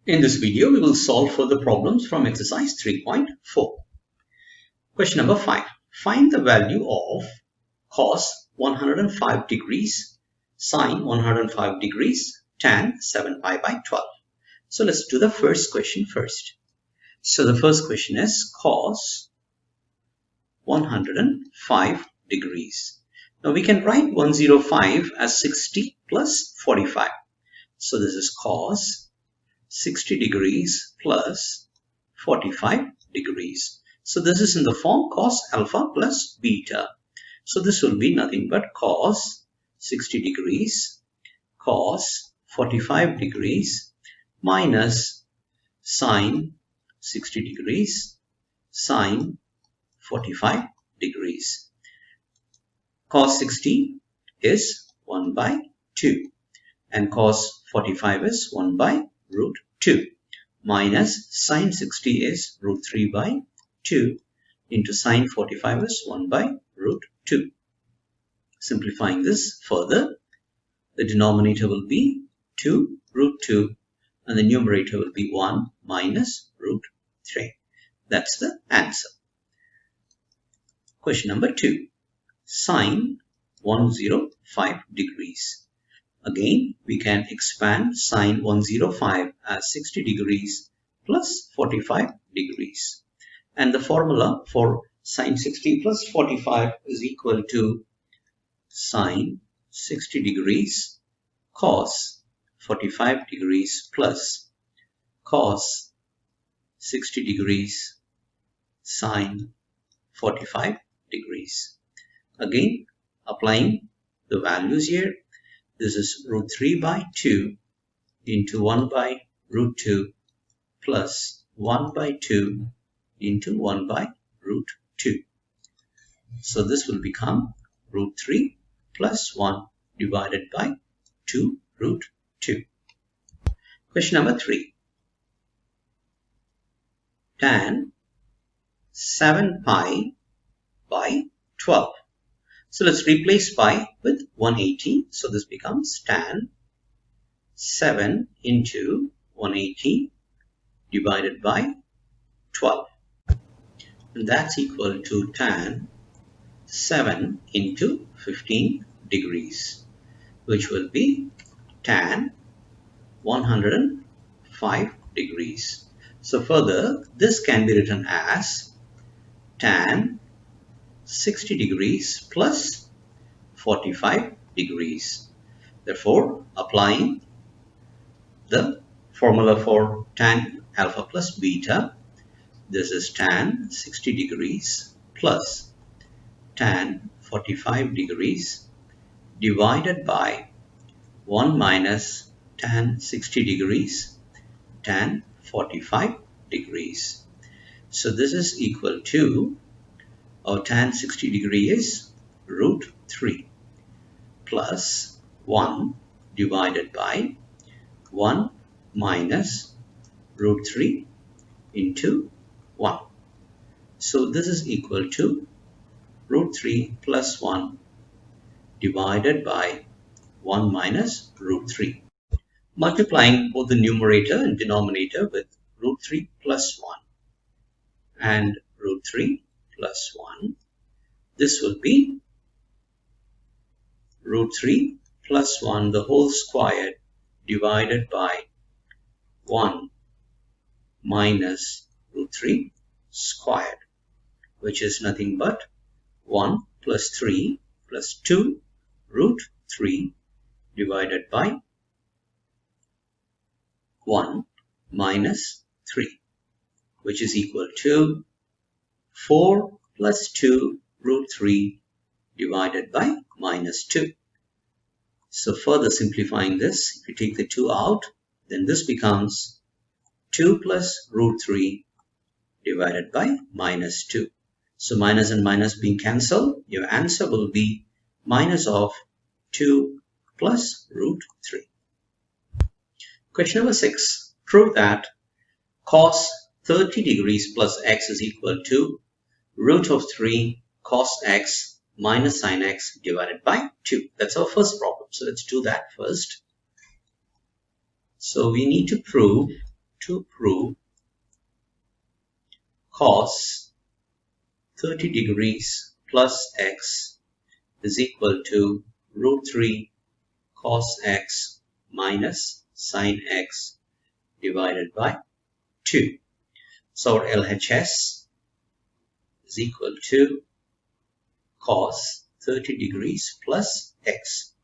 In this video, we will solve further problems from exercise 3.4. Question number 5. Find the value of cos 105 degrees, sine 105 degrees, tan 7 pi by 12. So let's do the first question first. So the first question is cos 105 degrees. Now we can write 105 as 60 plus 45. So this is cos 60 degrees plus 45 degrees. So this is in the form cos alpha plus beta. So this will be nothing but cos 60 degrees cos 45 degrees minus sine 60 degrees sine 45 degrees. Cos 60 is 1 by 2 and cos 45 is 1 by root 2 minus sine 60 is root 3 by 2 into sine 45 is 1 by root 2. Simplifying this further, the denominator will be 2 root 2 and the numerator will be 1 minus root 3. That's the answer. Question number 2. Sine 105 degrees. Again, we can expand sine 105 as 60 degrees plus 45 degrees. And the formula for sine 60 plus 45 is equal to sine 60 degrees cos 45 degrees plus cos 60 degrees sine 45 degrees. Again, applying the values here. This is root 3 by 2 into 1 by root 2 plus 1 by 2 into 1 by root 2. So this will become root 3 plus 1 divided by 2 root 2. Question number 3. Tan 7 pi by 12. So let's replace pi with 180. So this becomes tan 7 into 180 divided by 12. And that's equal to tan 7 into 15 degrees, which will be tan 105 degrees. So further, this can be written as tan 60 degrees plus 45 degrees. Therefore, applying the formula for tan alpha plus beta, this is tan 60 degrees plus tan 45 degrees divided by 1 minus tan 60 degrees tan 45 degrees. So this is equal to, our tan 60 degree is root 3 plus 1 divided by 1 minus root 3 into 1. So this is equal to root 3 plus 1 divided by 1 minus root 3. Multiplying both the numerator and denominator with root 3 plus 1 and root 3 plus 1, this will be root 3 plus 1 the whole squared divided by 1 minus root 3 squared, which is nothing but 1 plus 3 plus 2 root 3 divided by 1 minus 3, which is equal to 4 plus 2 root 3 divided by minus 2. So further simplifying this, if you take the 2 out, then this becomes 2 plus root 3 divided by minus 2. So minus and minus being cancelled, your answer will be minus of 2 plus root 3. Question number 6. Prove that cos 30 degrees plus x is equal to root of 3 cos x minus sine x divided by 2. That's our first problem. So let's do that first. So we need to prove to prove cos 30 degrees plus x is equal to root 3 cos x minus sine x divided by 2. So our LHS is equal to cos 30 degrees plus x.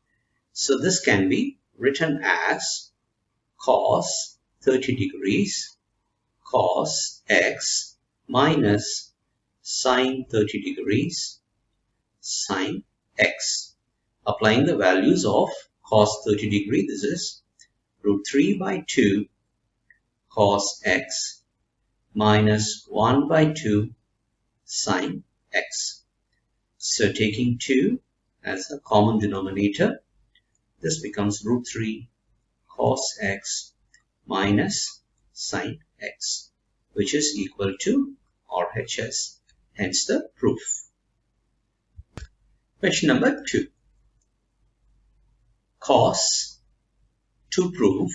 So this can be written as cos 30 degrees cos x minus sine 30 degrees sine x. Applying the values of cos 30 degree, this is root 3 by 2 cos x minus 1 by 2 sine x. So taking 2 as a common denominator, this becomes root 3 cos x minus sine x, which is equal to RHS, hence the proof. Question number 2. Cos to prove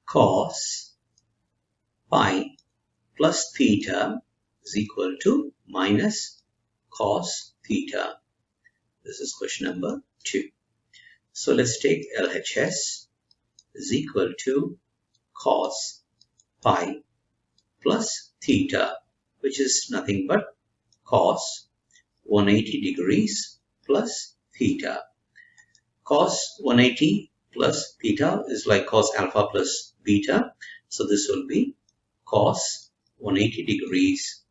cos pi plus theta is equal to minus cos theta. This is question number 2. So let's take LHS is equal to cos pi plus theta, which is nothing but cos 180 degrees plus theta. Cos 180 plus theta is like cos alpha plus beta. So this will be cos 180 degrees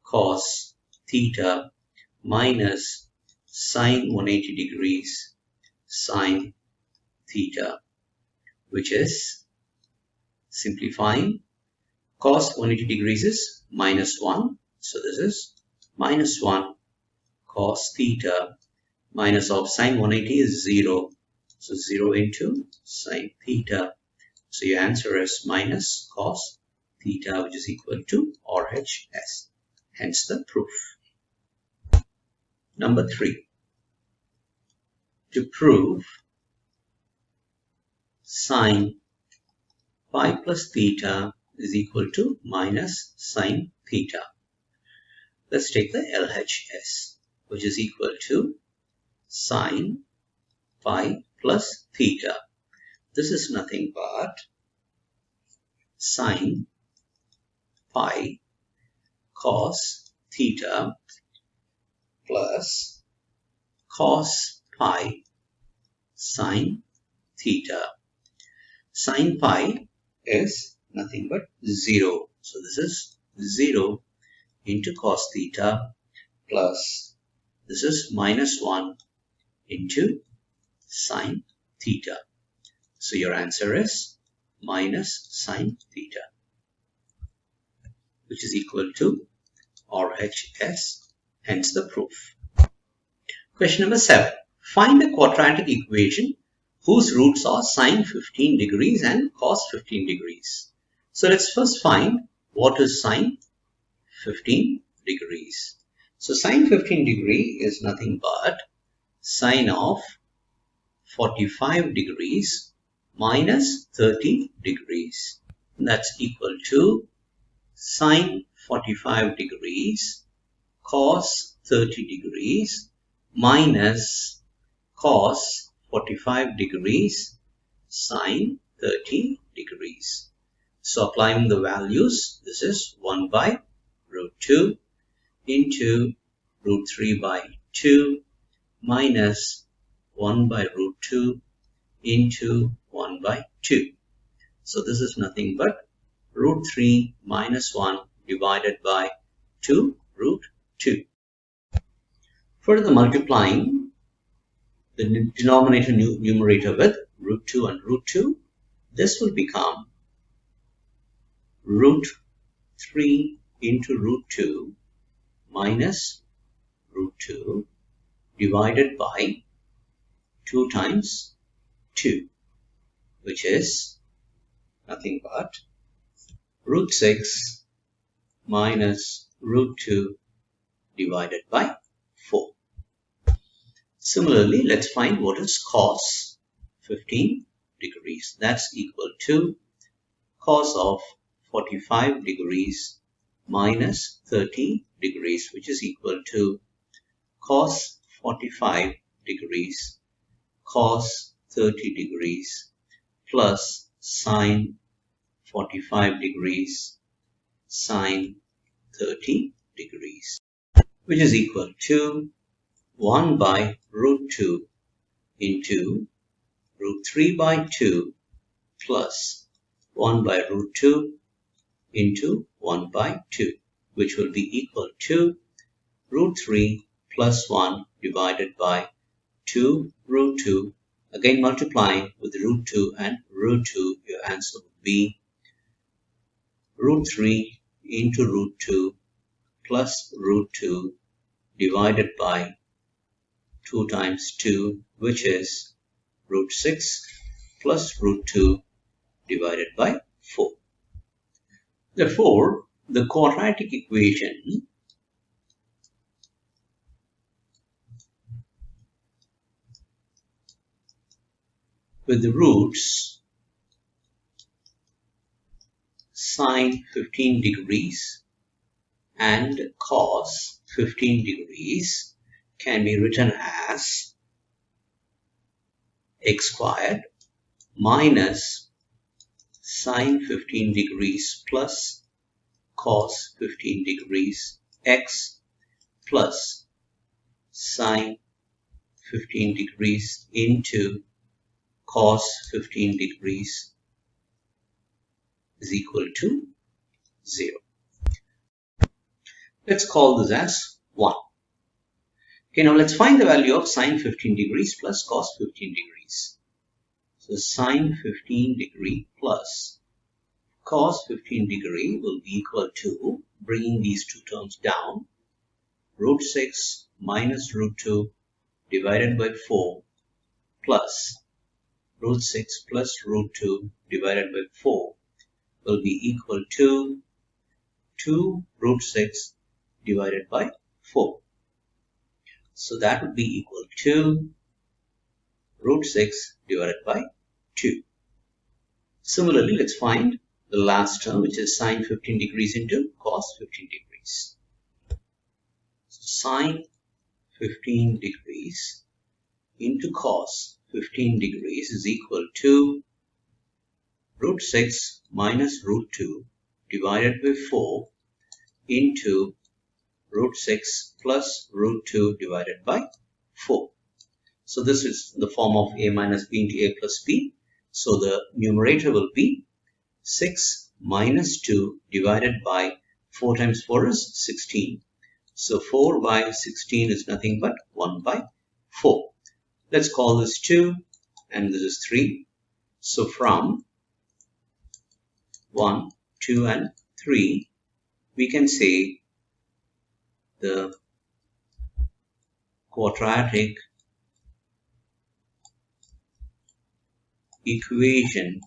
cos theta minus sine 180 degrees sine theta, which is simplifying. Cos 180 degrees is minus 1. So this is minus 1 cos theta minus of sine 180 is 0. So 0 into sine theta. So your answer is minus cos theta, which is equal to RHS. Hence the proof. Number 3. To prove sine pi plus theta is equal to minus sine theta. Let's take the LHS, which is equal to sine pi plus theta. This is nothing but sine pi cos theta plus cos pi sine theta. Sine pi is nothing but 0. So this is 0 into cos theta plus this is minus 1 into sine theta. So your answer is minus sine theta, which is equal to RHS, hence the proof. Question number 7. Find a quadratic equation whose roots are sine 15 degrees and cos 15 degrees. So let's first find what is sine 15 degrees. So sine 15 degree is nothing but sine of 45 degrees minus 30 degrees. That's equal to sine 45 degrees cos 30 degrees minus cos 45 degrees sine 30 degrees. So applying the values, this is 1 by root 2 into root 3 by 2 minus 1 by root 2 into 1 by 2. So this is nothing but root 3 minus 1 divided by 2 root 2. Further multiplying the denominator numerator with root 2 and root 2, this will become root 3 into root 2 minus root 2 divided by 2 times 2, which is nothing but root 6 minus root 2 divided by 4. Similarly, let's find what is cos 15 degrees. degrees. That's equal to cos of 45 degrees minus 30 degrees, which is equal to cos 45 degrees cos 30 degrees plus sine 45 degrees sine 30 degrees, which is equal to 1 by root 2 into root 3 by 2 plus 1 by root 2 into 1 by 2, which will be equal to root 3 plus 1 divided by 2 root 2. Again multiplying with root 2 and root 2, your answer would be root 3 into root 2 plus root 2 divided by 2 times 2, which is root 6 plus root 2 divided by 4. Therefore, the quadratic equation with the roots sine 15 degrees and cos 15 degrees can be written as x squared minus sine 15 degrees plus cos 15 degrees x plus sine 15 degrees into cos 15 degrees is equal to 0. Let's call this as 1. Okay, now let's find the value of sine 15 degrees plus cos 15 degrees. So sine 15 degree plus cos 15 degree will be equal to, bringing these two terms down, root 6 minus root 2 divided by 4 plus root 6 plus root 2 divided by 4 will be equal to 2 root 6 divided by 4. So that would be equal to root 6 divided by 2. Similarly, let's find the last term, which is sine 15 degrees into cos 15 degrees. So sine 15 degrees into cos 15 degrees is equal to root 6 minus root 2 divided by 4 into root 6 plus root 2 divided by 4. So this is the form of a minus b into a plus b. So the numerator will be 6 minus 2 divided by 4 times 4 is 16. So 4 by 16 is nothing but 1 by 4. Let's call this 2 and this is 3. So from 1, 2 and 3, we can say the quadratic equation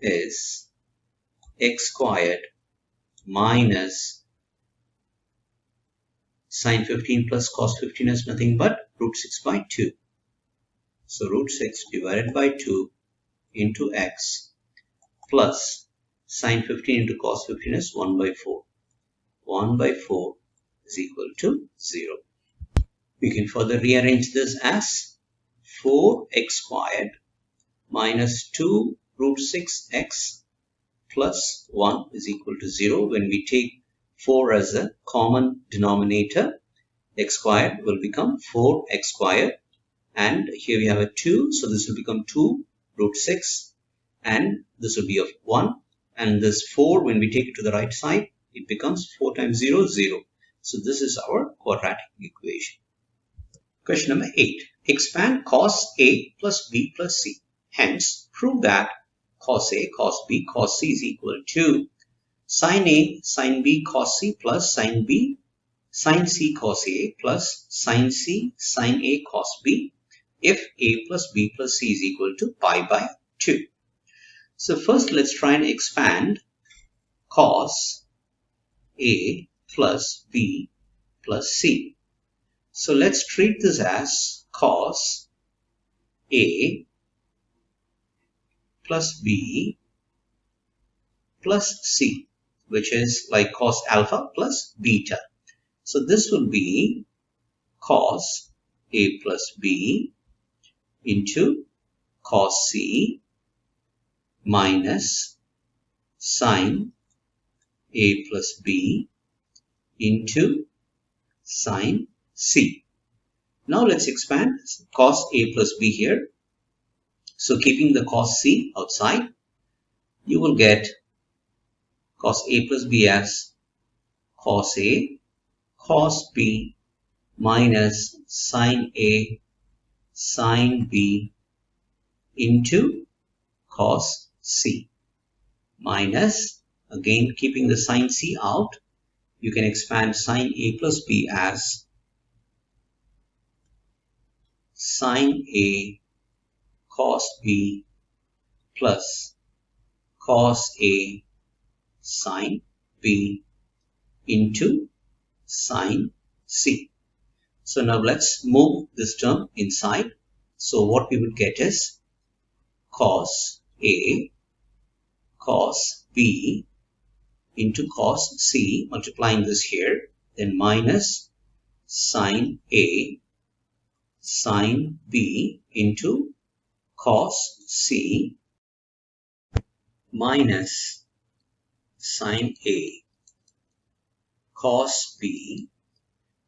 is x squared minus sine 15 plus cos 15 is nothing but root 6 by 2. So root 6 divided by 2 into x plus sine 15 into cos 15 is 1 by 4. 1 by 4 is equal to 0. We can further rearrange this as 4x squared minus 2 root 6x plus 1 is equal to 0. When we take 4 as a common denominator, x squared will become 4x squared, and here we have a 2, so this will become 2 root 6, and this will be of 1, and this 4, when we take it to the right side, it becomes 4 times 0, 0. So this is our quadratic equation. Question number 8. Expand cos A plus B plus C. Hence, prove that cos A, cos B, cos C is equal to sin A, sin B, cos C plus sin B, sin C, cos A plus sin C, sin A, cos B if A plus B plus C is equal to pi by 2. So first let's try and expand cos A plus B plus C. So let's treat this as cos A plus B plus C, which is like cos alpha plus beta. So this will be cos A plus B into cos C minus sine A plus B into sine C. Now let's expand cos A plus B here. So keeping the cos C outside, you will get cos A plus B as cos A cos B minus sine A sine B into cos C minus, again keeping the sine C out, you can expand sine A plus B as sine A cos B plus cos A sine B into sine C. So now let's move this term inside. So what we would get is cos A cos B into cos C, multiplying this here, then minus sine A sine B into cos C minus sine A cos B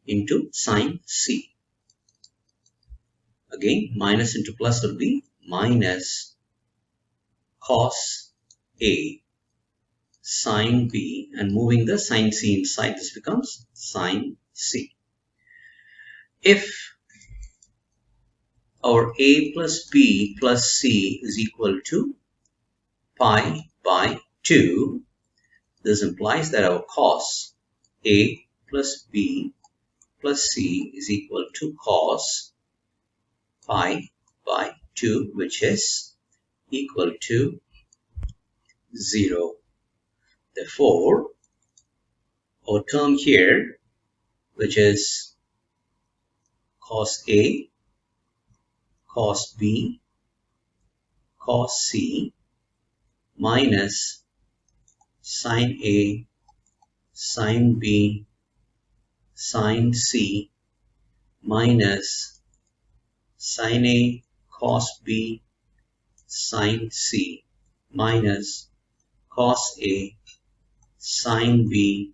into sine C. Again, minus into plus will be minus cos A sine B, and moving the sine C inside, this becomes sine C. If our A plus B plus C is equal to pi by 2, this implies that our cos A plus B plus C is equal to cos pi by 2, which is equal to 0. Therefore, our term here, which is cos A cos B cos C minus sine A sine B sine C minus sine A cos B sine C minus cos A sine B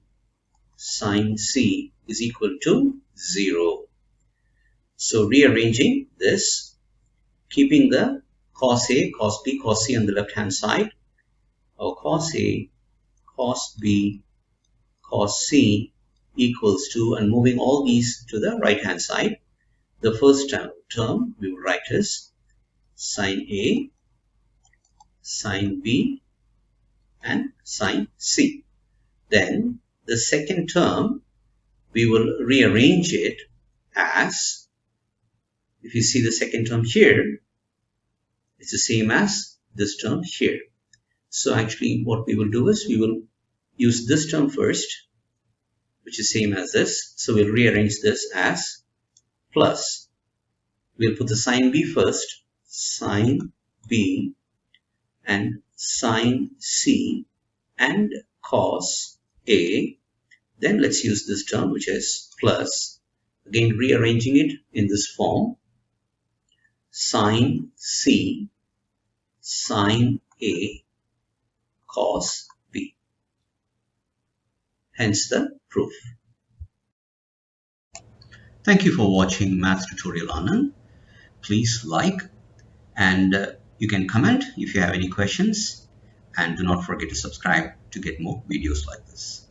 sine C is equal to 0. So rearranging this, keeping the cos A, cos B, cos C on the left hand side, our cos A, cos B, cos C equals to, and moving all these to the right hand side, the first term we will write as sine A, sine B and sine C. Then the second term, we will rearrange it as, if you see the second term here, it's the same as this term here. So actually what we will do is we will use this term first, which is same as this. So we'll rearrange this as plus. We'll put the sine B first, sine B and sine C and cos A. Then let's use this term, which is plus. Again, rearranging it in this form, sine C sine A cos B. Hence the proof. Thank you for watching Math Tutorial Anand. Please like, and you can comment if you have any questions, and do not forget to subscribe to get more videos like this.